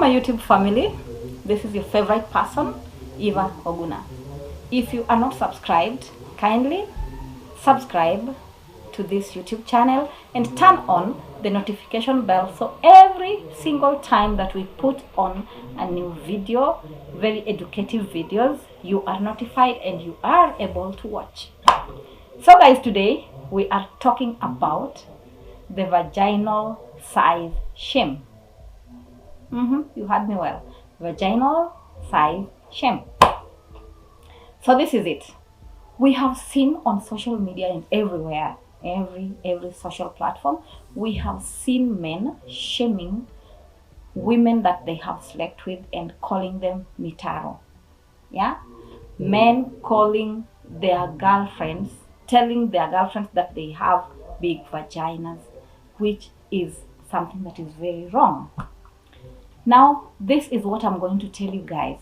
my YouTube family. This is your favorite person, Eva Oguna. If you are not subscribed, kindly subscribe to this YouTube channel and turn on the notification bell so every single time that we put on a new video, very educative videos, you are notified and you are able to watch. So guys, today we are talking about the vaginal size shame. You heard me well. Vaginal size shame. So this is it. We have seen on social media and everywhere, every social platform, we have seen men shaming women that they have slept with and calling them mitaro. Yeah? Men calling their girlfriends, telling their girlfriends that they have big vaginas, which is something that is very wrong. Now, this is what I'm going to tell you guys.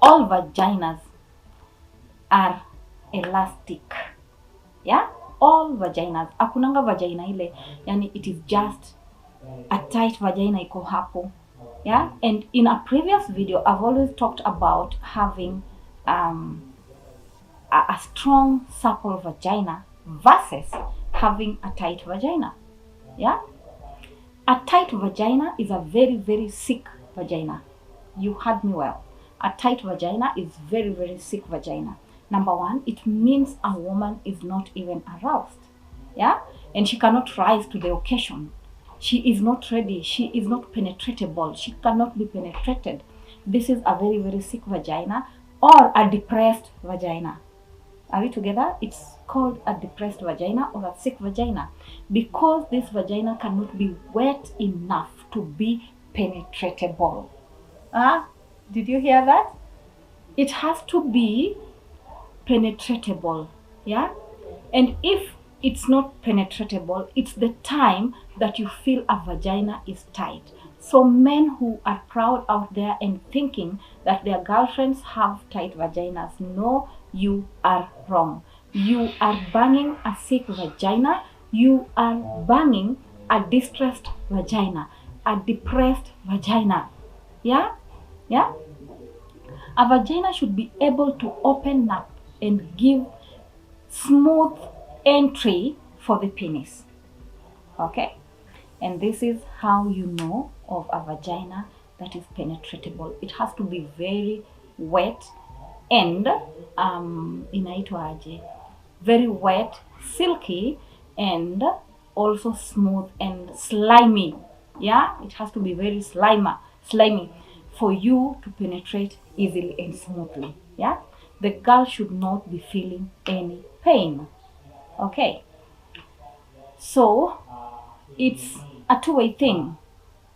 All vaginas are elastic. Yeah? All vaginas. Akunanga vagina ile. Yani it is just a tight vagina iko hapo. Yeah? And in a previous video, I've always talked about having a strong, supple vagina versus having a tight vagina. Yeah? A tight vagina is a very sick vagina. You heard me well. A tight vagina is very sick vagina. Number one, it means a woman is not even aroused. Yeah? And she cannot rise to the occasion. She is not ready. She is not penetratable. She cannot be penetrated. This is a very sick vagina or a depressed vagina. Are we together? It's called a depressed vagina or a sick vagina because this vagina cannot be wet enough to be penetratable. Did you hear that? It has to be penetratable. Yeah? And if it's not penetratable, it's the time that you feel a vagina is tight. So men who are proud out there and thinking that their girlfriends have tight vaginas, no, you are wrong. You are banging a sick vagina. You are banging a distressed vagina, a depressed vagina. Yeah? Yeah? A vagina should be able to open up and give smooth entry for the penis. Okay? And this is how you know of a vagina that is penetratable. It has to be very wet and inaitwaje, very wet, silky, and also smooth and slimy. Yeah, it has to be very slimy for you to penetrate easily and smoothly. Yeah, the girl should not be feeling any pain. Okay, so it's a two-way thing.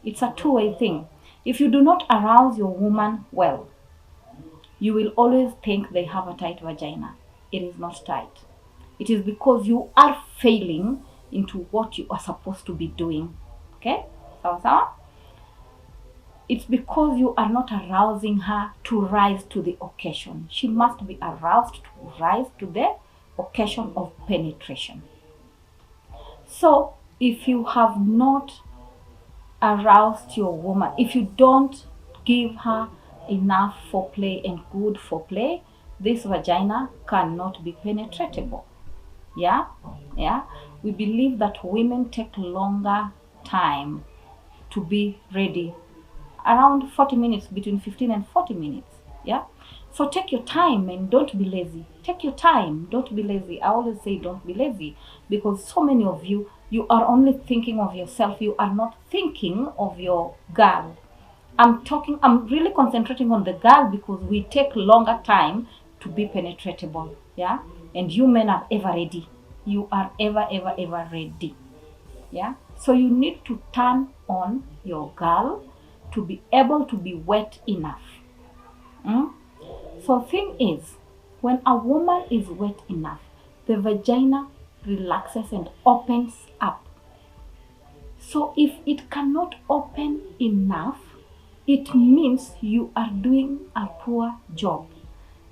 It's a two-way thing. If you do not arouse your woman well, you will always think they have a tight vagina. It is not tight. It is because you are failing into what you are supposed to be doing. Okay? Sawa? It's because you are not arousing her to rise to the occasion. She must be aroused to rise to the occasion of penetration. So, if you have not aroused your woman, if you don't give her enough foreplay and good foreplay, this vagina cannot be penetratable. Yeah? We believe that women take longer time to be ready, around 40 minutes, between 15 and 40 minutes. Yeah? So take your time and don't be lazy. Take your time, don't be lazy. I always say don't be lazy because so many of you are only thinking of yourself. You are not thinking of your girl. I'm really concentrating on the girl because we take longer time to be penetratable. Yeah? And you men are ever ready. You are ever ready. Yeah? So you need to turn on your girl to be able to be wet enough. So thing is, when a woman is wet enough, the vagina relaxes and opens up. So if it cannot open enough, it means you are doing a poor job.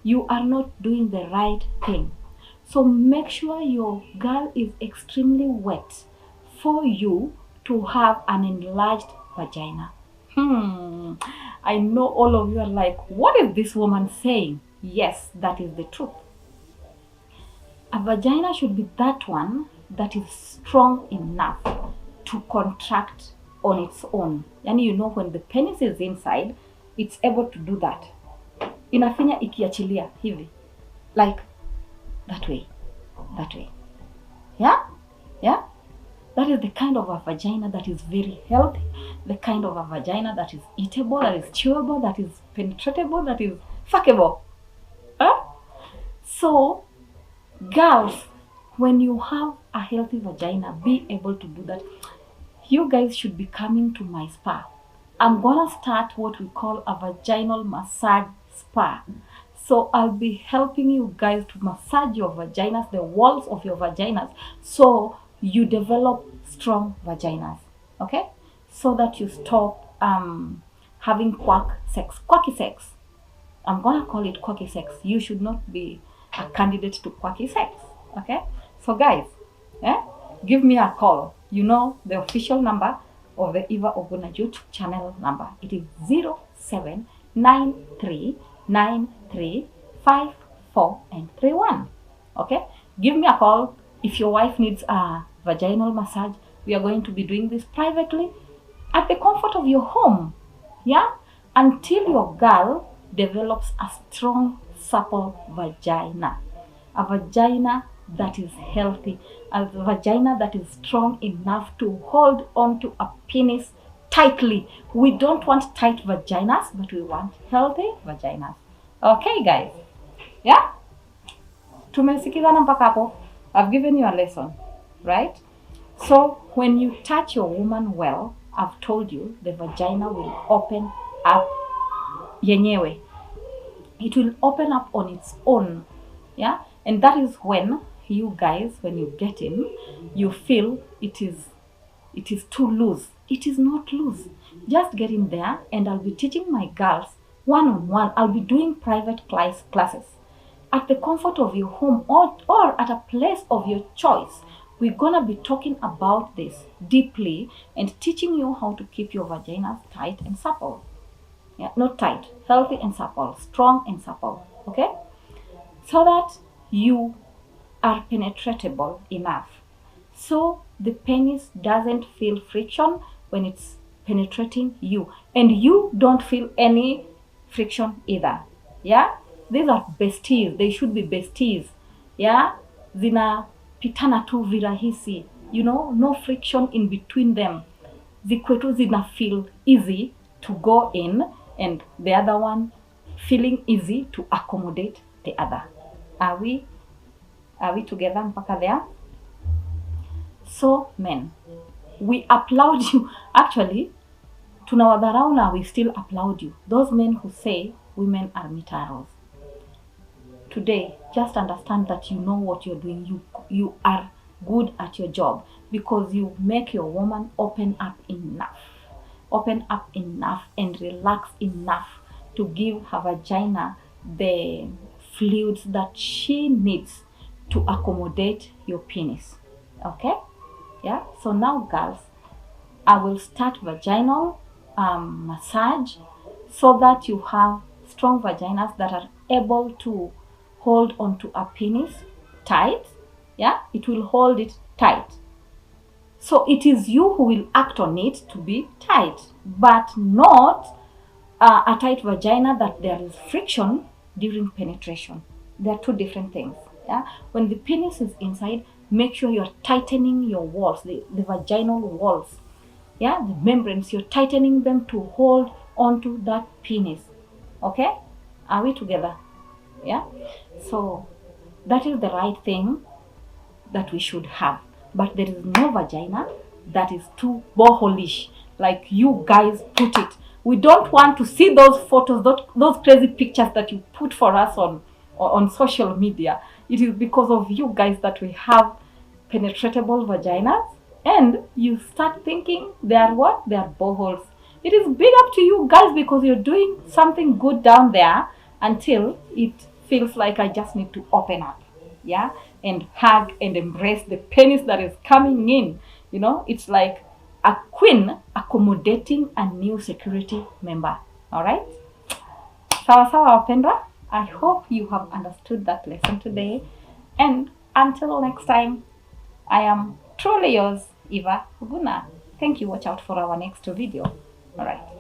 You are not doing the right thing. So make sure your girl is extremely wet for you to have an enlarged vagina. I know all of you are like, what is this woman saying? Yes, that is the truth. A vagina should be that one that is strong enough to contract on its own. Yani, you know, when the penis is inside, it's able to do that. Inafinya ikiachilia hivi. Like that way. That way. Yeah? Yeah? That is the kind of a vagina that is very healthy, the kind of a vagina that is eatable, that is chewable, that is penetratable, that is fuckable. Huh? So, girls, when you have a healthy vagina, be able to do that. You guys should be coming to my spa. I'm gonna start what we call a vaginal massage spa. So I'll be helping you guys to massage your vaginas, the walls of your vaginas, so you develop strong vaginas, okay? So that you stop having quacky sex. I'm gonna call it quacky sex. You should not be a candidate to quacky sex, okay? So guys, give me a call. You know the official number of the Eva Oguna YouTube channel number. It is 0793935431. Okay? Give me a call if your wife needs a vaginal massage. We are going to be doing this privately at the comfort of your home. Yeah? Until your girl develops a strong, supple vagina. A vagina that is healthy, a vagina that is strong enough to hold on to a penis tightly. We don't want tight vaginas, but we want healthy vaginas. Okay, guys? Yeah? Tumesikizana mpaka hapo. I've given you a lesson, right? So, when you touch your woman well, I've told you the vagina will open up yenyewe. It will open up on its own. Yeah? And that is when you guys, when you get in, you feel it is too loose. It is not loose. Just get in there, and I'll be teaching my girls one-on-one. I'll be doing private classes at the comfort of your home or at a place of your choice. We're gonna be talking about this deeply and teaching you how to keep your vaginas tight and supple. Yeah, not tight, healthy and supple, strong and supple. Okay? So that you are penetratable enough. So the penis doesn't feel friction when it's penetrating you. And you don't feel any friction either. Yeah? These are besties. They should be besties. Yeah? Zina pitana tu virahisi. You know, no friction in between them. Zikwetu zina feel easy to go in, and the other one feeling easy to accommodate the other. Are we together mpaka there? So men, we applaud you. Actually, tunawadharau na we still applaud you. Those men who say women are mitaros. Today, just understand that you know what you're doing. You are good at your job because you make your woman open up enough and relax enough to give her vagina the fluids that she needs to accommodate your penis. Okay? Yeah? So now, girls, I will start vaginal massage so that you have strong vaginas that are able to hold onto a penis tight. Yeah? It will hold it tight. So it is you who will act on it to be tight, but not a tight vagina that there is friction during penetration. They are two different things. Yeah? When the penis is inside, make sure you're tightening your walls, the vaginal walls. Yeah, the membranes, you're tightening them to hold onto that penis. Okay? Are we together? Yeah? So that is the right thing that we should have. But there is no vagina that is too boholish, like you guys put it. We don't want to see those photos, those crazy pictures that you put for us on social media. It is because of you guys that we have penetratable vaginas, and you start thinking they are what? They are boreholes. It is big up to you guys because you're doing something good down there until it feels like I just need to open up. Yeah? And hug and embrace the penis that is coming in. You know, it's like a queen accommodating a new security member. All right? Sawa sawa wapendwa. I hope you have understood that lesson today. And until next time, I am truly yours, Eva Huguna. Thank you. Watch out for our next video. All right.